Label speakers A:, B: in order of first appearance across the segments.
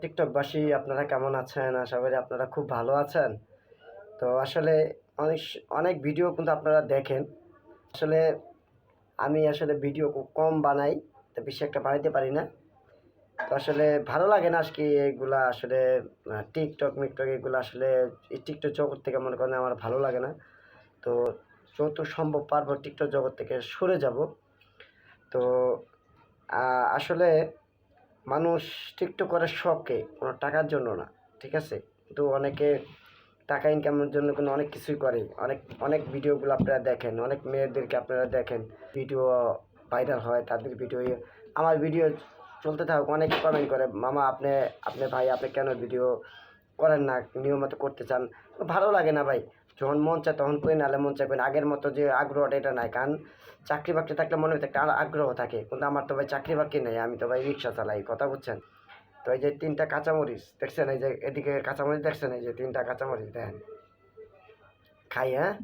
A: টিকটকবাসী আপনারা কেমন আছেন? আশা করি আপনারা খুব ভালো আছেন। তো আসলে অনেক অনেক ভিডিও কিন্তু আপনারা দেখেন। আসলে আমি আসলে ভিডিও খুব কম বানাই, তো বেশি একটা বানাইতে পারি না। তো আসলে ভালো লাগে না আজকে এগুলা আসলে টিকটক এগুলো আসলে এই টিকটক জগৎ থেকে মনে করেন আমার ভালো লাগে না। তো যতটুকু সম্ভব পারবো টিকটক জগৎ থেকে সরে যাব। তো আসলে মানুষ টিকটক করে শখে, কোনো টাকার জন্য না, ঠিক আছে? কিন্তু অনেকে টাকা ইনকামের জন্য কিন্তু অনেক কিছুই করে। অনেক অনেক ভিডিওগুলো আপনারা দেখেন, অনেক মেয়েদেরকে আপনারা দেখেন ভিডিও ভাইরাল হয়, তাদের ভিডিও আমার ভিডিও চলতে থাকুক, অনেক কমেন্ট করে, মামা আপনি আপনি ভাই আপনি কেন ভিডিও করেন না, নিয়মিত করতে চান? ভালো লাগে না ভাই, যখন মন চায় তখন করি, নাহলে মন চাইবেন। আগের মতো যে আগ্রহটা এটা নাই, কারণ চাকরি বাকরি থাকলে মনে হতো একটা আগ্রহ থাকে, কিন্তু আমার তো ভাই চাকরি বাকরি নেই, আমি তো ভাই রিক্সা চালাই, কথা বুঝছেন? তো এই যে 3টা কাঁচামরিচ দেখছেন, এই যে এদিকে কাঁচামরিচ দেখছেন, এই যে 3টা কাঁচামরিচ দেখেন, খাই হ্যাঁ।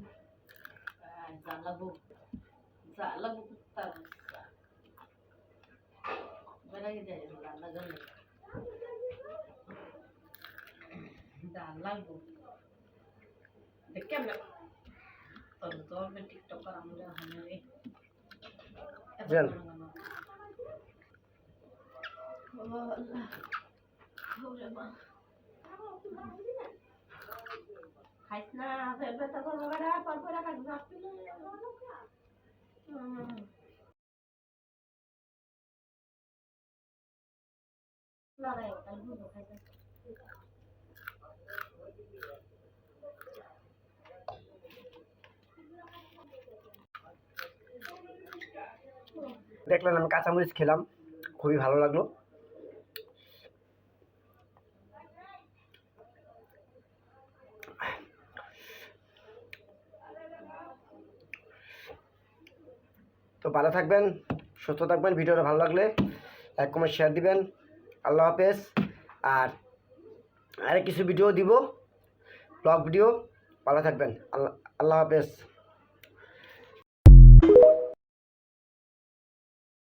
A: বুঝলেন?
B: খাইস না ফেলবে তখন ওরা পরপর রাখা যাচ্ছিল লড়াই তাই বুঝো খাইতে
A: দেখলেন আমি কাঁচামরিচ খেলাম, খুবই ভালো লাগলো। তো ভালো থাকবেন, সুস্থ থাকবেন। ভিডিওটা ভালো লাগলে লাইক কমেন্ট শেয়ার দিবেন। আল্লাহ হাফেজ। আর আরেক কিছু ভিডিও দিব, ব্লগ ভিডিও। ভালো থাকবেন। আল্লাহ হাফেজ।